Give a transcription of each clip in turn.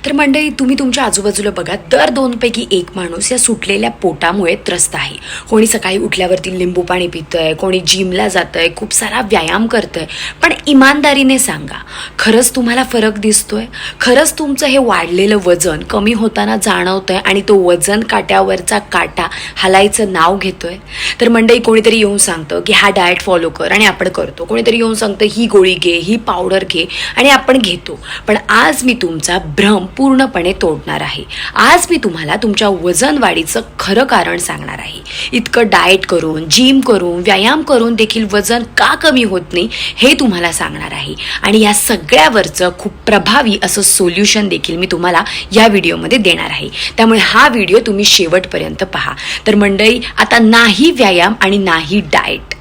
तर मंडळी, तुम्ही तुमच्या आजूबाजूला बघा, दर 2 पैकी 1 माणूस या सुटलेल्या पोटामुळे त्रस्त आहे. कोणी सकाळी उठल्यावरती लिंबू पाणी पितंय, कोणी जिमला जातंय, खूप सारा व्यायाम करतंय. पण इमानदारीने सांगा, खरंच तुम्हाला फरक दिसतोय? खरंच तुमचं हे वाढलेलं वजन कमी होताना जाणवतंय आणि तो वजन काट्यावरचा काटा हलायचं नाव घेतोय? तर मंडळी, कोणीतरी येऊन सांगतं की हा डाएट फॉलो कर आणि आपण करतो. कोणीतरी येऊन सांगतं ही गोळी घे, ही पावडर घे आणि आपण घेतो. पण आज मी तुमचा भ्रम पूर्णपणे तोडणार आहे. आज मी तुम्हाला तुमच्या वजन वाढीचं खरं कारण सांगणार आहे. इतकं डाएट करून, जिम करून, व्यायाम करून देखील वजन का कमी होत नाही हे तुम्हाला सांगणार आहे. आणि या सगळ्यावरचं खूप प्रभावी असं सोल्युशन देखील मी तुम्हाला या व्हिडिओमध्ये देणार आहे. त्यामुळे हा व्हिडिओ तुम्ही शेवटपर्यंत पहा. तर मंडळी, आता नाही व्यायाम आणि नाही डाएट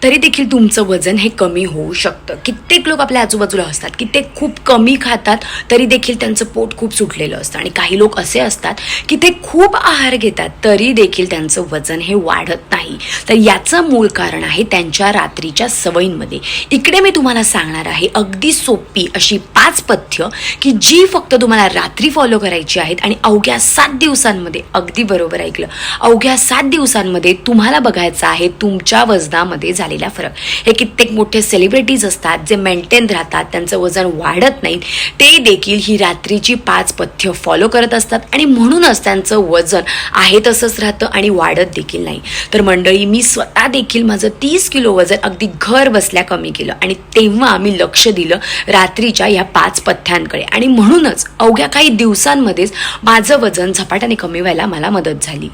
तरी देखील तुमचं वजन हे कमी होऊ शकतं. कित्येक लोक आपल्या आजूबाजूला असतात की ते खूप कमी खातात तरी देखील त्यांचं पोट खूप सुटलेलं असतं. आणि काही लोक असे असतात की ते खूप आहार घेतात तरी देखील त्यांचं वजन हे वाढत नाही. तर याचं मूळ कारण आहे त्यांच्या रात्रीच्या सवयींमध्ये. इकडे मी तुम्हाला सांगणार आहे अगदी सोपी अशी 5 पथ्य की जी फक्त तुम्हाला रात्री फॉलो करायची आहेत आणि अवघ्या 7 दिवसांमध्ये, अगदी बरोबर ऐकलं, अवघ्या 7 दिवसांमध्ये तुम्हाला बघायचं आहे तुमच्या वजनामध्ये झालेला फरक. हे कित्येक मोठे सेलिब्रिटीज असतात जे मेंटेन राहतात, त्यांचं वजन वाढत नाही, ते देखील ही रात्रीची 5 पथ्य फॉलो करत असतात आणि म्हणूनच त्यांचं वजन आहे तसंच राहतं आणि वाढत देखील नाही. तर मंडळी, मी स्वतः देखील माझं 30 किलो वजन अगदी घर बसल्या कमी केलं आणि तेव्हा मी लक्ष दिलं रात्रीच्या ह्या 5 पथ्यांकडे आणि म्हणूनच अवघ्या काही दिवसांमध्येच माझं वजन झपाट्याने कमी व्हायला मला मदत झाली.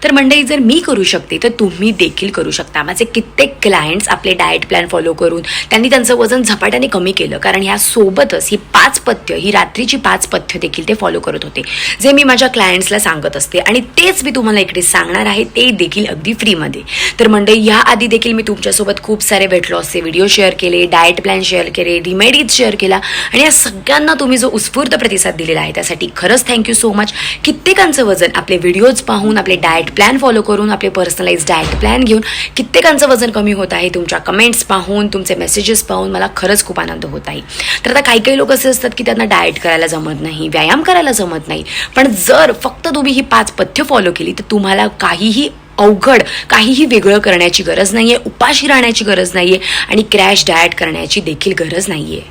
तर मंडळी, जर मी करू शकते तर तुम्ही देखील करू शकता. माझे कित्येक क्लायंट्स आपले डाएट प्लॅन फॉलो करून त्यांनी त्यांचं वजन झपाट्याने कमी केलं, कारण ह्यासोबतच ही 5 पथ्य, ही रात्रीची 5 पथ्य देखील ते फॉलो करत होते, जे मी माझ्या क्लायंट्सला सांगत असते आणि तेच मी तुम्हाला इकडे सांगणार आहे, ते देखील अगदी फ्रीमध्ये. तर मंडळी, याआधी देखील मी तुमच्यासोबत खूप सारे वेट लॉसचे व्हिडिओ शेअर केले, डाएट प्लॅन शेअर केले, रिमेडीज शेअर केला आणि या सगळ्यांना तुम्ही जो उत्स्फूर्त प्रतिसाद दिलेला आहे त्यासाठी खरंच थँक्यू सो मच. कित्येकांचं वजन आपले व्हिडिओज पाहून, आपले डाएट प्लॅन फॉलो करून, आपले पर्सनलाइज डाएट प्लॅन घेऊन कित्येकांचं वजन कमी होत आहे. तुमच्या कमेंट्स पाहून, तुमचे मेसेजेस पाहून मला खरंच खूप आनंद होत आहे. तर आता काही लोक असे असतात की त्यांना डाएट करायला जमत नाही, व्यायाम करायला जमत नाही, पण जर फक्त तुम्ही ही 5 पथ्य फॉलो केली तर तुम्हाला काहीही अवघड, काहीही वेगळं करण्याची गरज नाहीये, उपाशी राहण्याची गरज नाहीये आणि क्रॅश डाएट करण्याची देखील गरज नाहीये.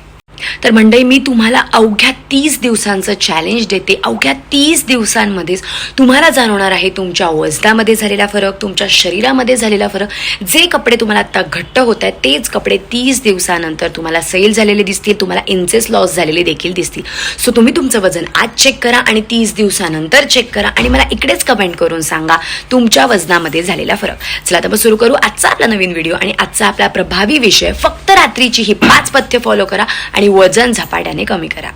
तर मंडळी, मी तुम्हाला अवघ्या 30 दिवसांचं चॅलेंज देते. अवघ्या 30 दिवसांमध्येच तुम्हाला जाणवणार आहे तुमच्या वजनामध्ये झालेला फरक, तुमच्या शरीरामध्ये झालेला फरक. जे कपडे तुम्हाला आता घट्ट होत आहेत तेच कपडे 30 दिवसानंतर तुम्हाला सैल झालेले दिसतील, तुम्हाला इंचेस लॉस झालेले देखील दिसतील. सो तुम्ही तुमचं वजन आज चेक करा आणि 30 दिवसानंतर चेक करा आणि मला इकडेच कमेंट करून सांगा तुमच्या वजनामध्ये झालेला फरक. चला आता मग सुरू करू आजचा आपला नवीन व्हिडिओ. आणि आजचा आपला प्रभावी विषय, फक्त रात्रीची ही 5 पथ्य फॉलो करा आणि वजन झपाट्याने कमी करा.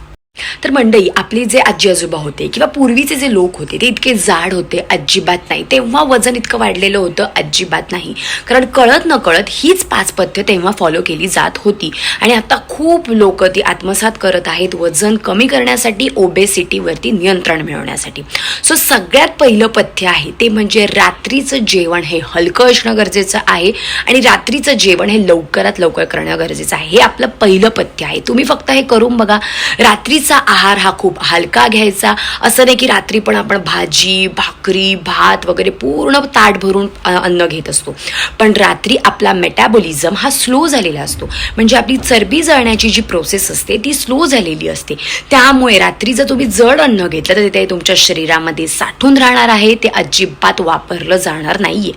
तर मंडळी, आपले जे आजी आजोबा होते किंवा पूर्वीचे जे लोक होते ते इतके जाड होते अजिबात नाही. तेव्हा वजन इतकं वाढलेलं होतं अजिबात नाही, कारण कळत न कळत हीच 5 पथ्य तेव्हा फॉलो केली जात होती. आणि आता खूप लोक ती आत्मसात करत आहेत वजन कमी करण्यासाठी, ओबेसिटीवरती नियंत्रण मिळवण्यासाठी. सो सगळ्यात पहिलं पथ्य आहे ते म्हणजे रात्रीचं जेवण हे हलकं असणं गरजेचं आहे आणि रात्रीचं जेवण हे लवकरात लवकर करणं गरजेचं आहे. हे आपलं पहिलं पथ्य आहे. तुम्ही फक्त हे करून बघा. रात्रीचा आहार हा खूप हलका घ्यायचा. असं नाही की रात्री पण आपण भाजी, भाकरी, भात वगैरे पूर्ण ताट भरून अन्न घेत असतो, पण रात्री आपला मेटाबॉलिझम हा स्लो झालेला असतो. म्हणजे आपली चरबी जळण्याची जी प्रोसेस असते ती स्लो झालेली असते. त्यामुळे रात्री जर तुम्ही जड अन्न घेतलं तर ते तुमच्या शरीरामध्ये साठून राहणार आहे, ते अजिबात वापरलं जाणार नाहीये.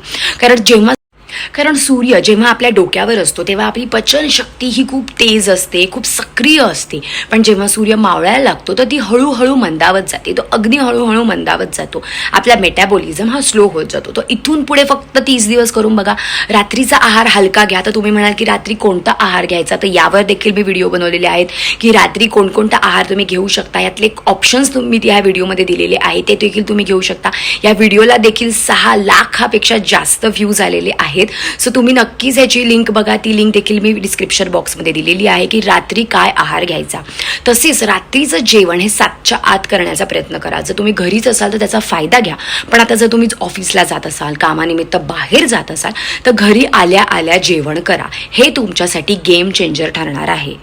कारण सूर्य जेव्हा आपल्या डोक्यावर असतो तेव्हा आपली पचनशक्ती ही खूप तेज असते, खूप सक्रिय असते. पण जेव्हा सूर्य मावळायला लागतो तर ती हळूहळू मंदावत जाते, तो अगदी हळूहळू मंदावत जातो. आपला मेटाबॉलिझम हा स्लो होत जातो. तो इथून पुढे फक्त 30 दिवस करून बघा. रात्रीचा आहार हलका घ्या. तर तुम्ही म्हणाल की रात्री कोणता आहार घ्यायचा, तर यावर देखील मी व्हिडिओ बनवलेले आहेत की रात्री कोणकोणता आहार तुम्ही घेऊ शकता. यातले ऑप्शन्स तुम्ही या व्हिडिओमध्ये दिलेले आहेत, ते देखील तुम्ही घेऊ शकता. या व्हिडिओला देखील 6 लाखापेक्षा जास्त व्ह्यूज आलेले आहेत. सो तुम्ही नक्कीच ह्याची लिंक बघा. ती लिंक देखील मी डिस्क्रिप्शन बॉक्समध्ये दिलेली आहे की रात्री काय आहार घ्यायचा. तसेच रात्रीचं जेवण हे 7च्या आत करण्याचा प्रयत्न करा. जर तुम्ही घरीच असाल तर त्याचा फायदा घ्या, पण आता जर तुम्ही ऑफिसला जात असाल, कामानिमित्त बाहेर जात असाल तर घरी आल्या आल्या जेवण करा. हे तुमच्यासाठी गेम चेंजर ठरणार आहे.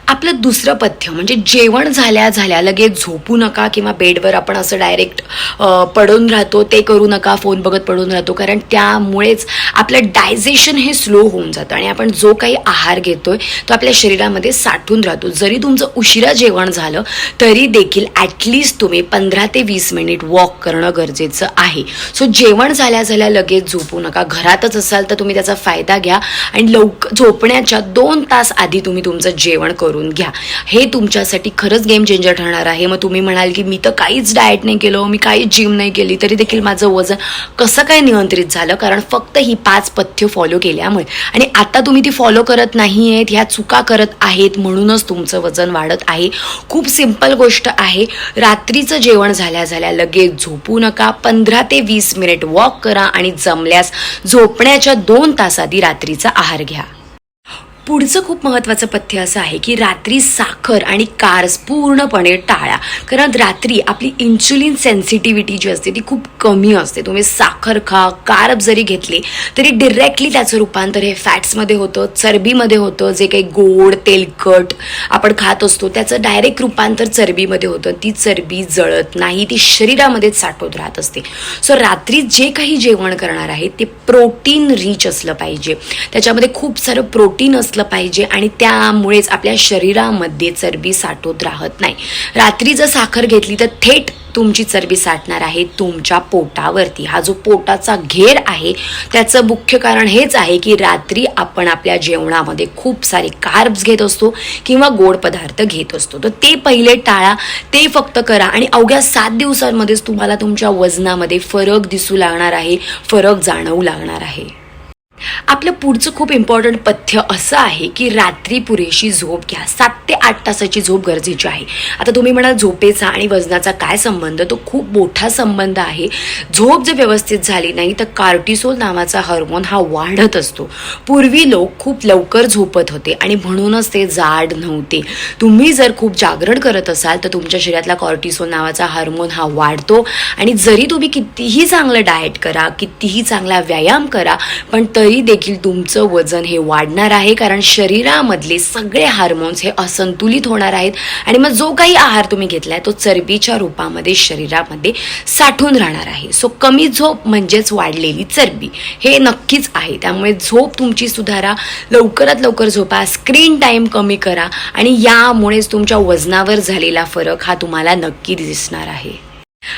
आपलं दुसरं पथ्य म्हणजे जेवण झाल्या झाल्या लगेच झोपू नका किंवा बेडवर आपण असं डायरेक्ट पडून राहतो, ते करू नका, फोन बघत पडून राहतो, कारण त्यामुळेच आपलं डायजेशन हे स्लो होऊन जातं आणि आपण जो काही आहार घेतोय तो आपल्या शरीरामध्ये साठून राहतो. जरी तुमचं उशिरा जेवण झालं तरी देखील ॲटलिस्ट तुम्ही 15 ते 20 मिनिट वॉक करणं गरजेचं आहे. सो जेवण झाल्या झाल्या लगेच झोपू नका. घरातच असाल तर तुम्ही त्याचा फायदा घ्या आणि झोपण्याच्या 2 तास आधी तुम्ही तुमचं जेवण करून घ्या. हे तुमच्यासाठी खरंच गेम चेंजर ठरणार आहे. मग तुम्ही म्हणाल की मी तर काहीच डाएट नाही केलं, मी काहीच जिम नाही केली, तरी देखील माझं वजन कसं काय नियंत्रित झालं? कारण फक्त ही 5 पथ्य फॉलो केल्यामुळे. आणि आता तुम्ही ती फॉलो करत नाही आहेत, ह्या चुका करत आहेत, म्हणूनच तुमचं वजन वाढत आहे. खूप सिंपल गोष्ट आहे. रात्रीचं जेवण झाल्या झाल्या लगेच झोपू नका. 15 ते 20 मिनिट वॉक करा आणि जमल्यास झोपण्याच्या 2 तास आधी रात्रीचा आहार घ्या. पुढचं खूप महत्त्वाचं पथ्य असं आहे की रात्री साखर आणि कार्ब्स पूर्णपणे टाळा. कारण रात्री आपली इन्सुलिन सेन्सिटिव्हिटी जी असते ती खूप कमी असते. तुम्ही साखर खा, कार्ब जरी घेतले तरी डिरेक्टली त्याचं रूपांतर हे फॅट्समध्ये होतं, चरबीमध्ये होतं. जे काही गोड तेलकट आपण खात असतो त्याचं डायरेक्ट रूपांतर चरबीमध्ये होतं. ती चरबी जळत नाही, ती शरीरामध्येच साठवत राहत असते. सो रात्री जे काही जेवण करणार आहे ते प्रोटीन रिच असलं पाहिजे, त्याच्यामध्ये खूप सारं प्रोटीन असलं पाहिजे आणि त्यामुळेच आपल्या शरीरामध्ये चरबी साठवत राहत नाही. रात्री जर साखर घेतली तर थेट तुमची चरबी साठणार आहे तुमच्या पोटावरती. हा जो पोटाचा घेर आहे त्याचं मुख्य कारण हेच आहे की रात्री आपण आपल्या जेवणामध्ये खूप सारे कार्ब्स घेत असतो किंवा गोड पदार्थ घेत असतो. तर ते पहिले टाळा, ते फक्त करा आणि अवघ्या 7 दिवसांमध्येच तुम्हाला तुमच्या वजनामध्ये फरक दिसू लागणार आहे, फरक जाणवू लागणार आहे. आपलं पुढचं खूप इम्पॉर्टंट पथ्य असं आहे की रात्री पुरेशी झोप घ्या. 7 ते 8 तासाची झोप गरजेची आहे. आता तुम्ही म्हणाल झोपेचा आणि वजनाचा काय संबंध? तो खूप मोठा संबंध आहे. झोप जर व्यवस्थित झाली नाही तर कॉर्टिसोल नावाचा हार्मोन हा वाढत असतो. पूर्वी लोक खूप लवकर झोपत होते आणि म्हणूनच ते जाड नव्हते. तुम्ही जर खूप जागरण करत असाल तर तुमच्या शरीरातला कॉर्टिसोल नावाचा हार्मोन हा वाढतो आणि जरी तुम्ही कितीही चांगलं डाएट करा, कितीही चांगला व्यायाम करा, पण तरी देखील तुमचं वजन हे वाढणार आहे. कारण शरीरामधले सगळे हार्मोन्स हे असंतुलित होणार आहेत आणि मग जो काही आहार तुम्ही घेतलाय तो चरबीच्या रूपामध्ये शरीरामध्ये साठून राहणार आहे. सो कमी झोप म्हणजेच वाढलेली चरबी हे नक्कीच आहे. त्यामुळे झोप तुमची सुधारा, लवकरात लवकर झोपा, स्क्रीन टाईम कमी करा आणि यामुळेच तुमच्या वजनावर झालेला फरक हा तुम्हाला नक्की दिसणार आहे.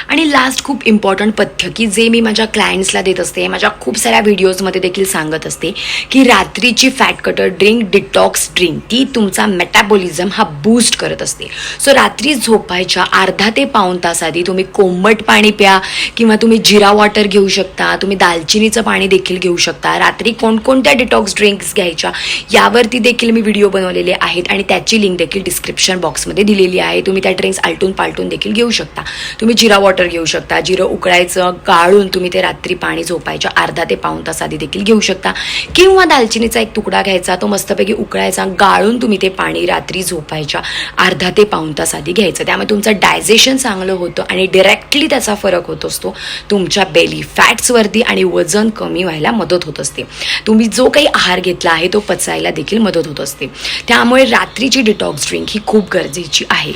आणि लास्ट खूप इम्पॉर्टंट पथ्य की जे मी माझ्या क्लायंट्सला देत असते, माझ्या खूप साऱ्या व्हिडिओजमध्ये देखील सांगत असते की रात्रीची fat cutter drink, detox drink, ती तुमचा मेटाबॉलिझम हा बूस्ट करत असते. सो रात्री झोपायच्या अर्धा ते पाऊण तास आधी तुम्ही कोमट पाणी प्या किंवा तुम्ही जिरा वॉटर घेऊ शकता, तुम्ही दालचिनीचं पाणी देखील घेऊ शकता. रात्री कोणकोणत्या डिटॉक्स ड्रिंक्स घ्यायच्या यावरती देखील मी व्हिडिओ बनवलेले आहेत आणि त्याची लिंक देखील डिस्क्रिप्शन बॉक्समध्ये दिलेली आहे. तुम्ही त्या ड्रिंक्स आलटून पालटून देखील घेऊ शकता. तुम्ही जिरा वॉटर घेऊ शकता, जिरं उकळायचं, गाळून तुम्ही ते रात्री पाणी झोपायच्या अर्धा ते पाऊण तास आधी देखील घेऊ शकता. किंवा दालचिनीचा एक तुकडा घ्यायचा, तो मस्तपैकी उकळायचा, गाळून तुम्ही ते पाणी रात्री झोपायच्या अर्धा ते पाऊण तास आधी घ्यायचं. त्यामुळे तुमचं डायजेशन चांगलं होतं आणि डिरेक्टली त्याचा फरक होत असतो तुमच्या बेली फॅट्सवरती आणि वजन कमी व्हायला मदत होत असते. तुम्ही जो काही आहार घेतला आहे तो पचायला देखील मदत होत असते. त्यामुळे रात्रीची डिटॉक्स ड्रिंक ही खूप गरजेची आहे.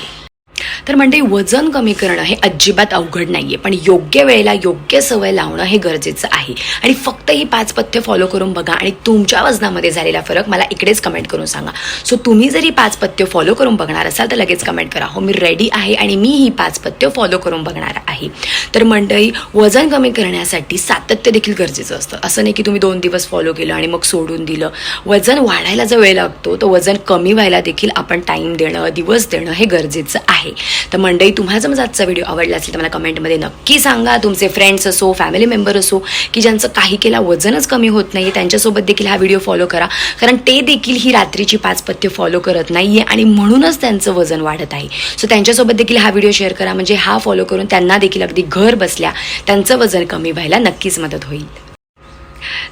तर म्हणजे वजन कमी करणं हे अजिबात अवघड नाहीये, पण योग्य वेळेला योग्य सवय लावणं हे गरजेचं आहे. आणि फक्त ही 5 पथ्य फॉलो करून बघा आणि तुमच्या वजनामध्ये झालेला फरक मला इकडेच कमेंट करून सांगा. सो तुम्ही जरी 5 पथ्य फॉलो करून बघणार असाल तर लगेच कमेंट करा, हो मी रेडी आहे आणि मी ही 5 पथ्य फॉलो करून बघणार आहे. तर मंडळी, वजन कमी करण्यासाठी सातत्य देखील गरजेचं असतं. असं नाही की तुम्ही 2 दिवस फॉलो केलं आणि मग सोडून दिलं. वजन वाढायला जो वेळ लागतो तो वजन कमी व्हायला देखील आपण टाईम देणं, दिवस देणं हे गरजेचं आहे. तर मंडळी, तुम्हाला जर माझा आजचा व्हिडिओ आवडला असेल तर मला कमेंटमध्ये नक्की सांगा. तुमचे फ्रेंड्स असो, फॅमिली मेंबर असो की ज्यांचं काही केला वजनच कमी होत नाही, त्यांच्यासोबत देखील हा व्हिडिओ फॉलो करा. कारण ते देखील ही रात्रीची 5 पथ्य फॉलो करत नाहीये आणि म्हणूनच त्यांचं वजन वाढत आहे. सो त्यांच्यासोबत देखील हा व्हिडिओ शेअर करा, म्हणजे हा फॉलो करून त्यांना देखील अगदी घर बसल्या त्यांचं वजन कमी व्हायला नक्कीच मदत होईल.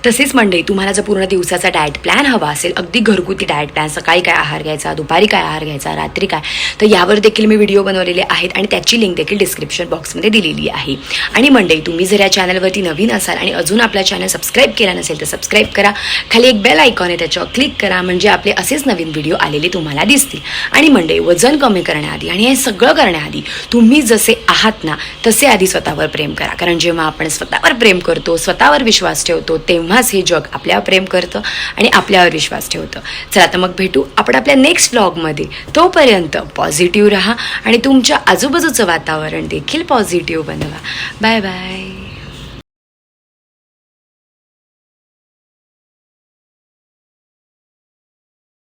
तसेच मंडळी, तुम्हाला जर पूर्ण दिवसाचा डाएट प्लॅन हवा असेल, अगदी घरगुती डाएट प्लॅन, सकाळी काय आहार घ्यायचा, दुपारी काय आहार घ्यायचा, रात्री काय, तर यावर देखील मी व्हिडिओ बनवलेले आहेत आणि त्याची लिंक देखील डिस्क्रिप्शन बॉक्समध्ये दिलेली आहे. आणि मंडळी, तुम्ही जर या चॅनलवरती नवीन असाल आणि अजून आपला चॅनल सबस्क्राईब केला नसेल तर सबस्क्राईब करा. खाली एक बेल आयकॉन आहे, त्याच्यावर क्लिक करा, म्हणजे आपले असेच नवीन व्हिडिओ आलेले तुम्हाला दिसतील. आणि मंडळी, वजन कमी करण्याआधी आणि हे सगळं करण्याआधी तुम्ही जसे आहात ना तसे आधी स्वतःवर प्रेम करा. कारण जेव्हा आपण स्वतःवर प्रेम करतो, स्वतःवर विश्वास ठेवतो, तेव्हाच हे जग आपल्यावर प्रेम करतं आणि आपल्यावर विश्वास ठेवतं. चला तर मग भेटू आपण आपल्या नेक्स्ट व्लॉगमध्ये. तोपर्यंत पॉझिटिव्ह राहा आणि तुमच्या आजूबाजूचं वातावरण देखील पॉझिटिव्ह बनवा. Bye bye.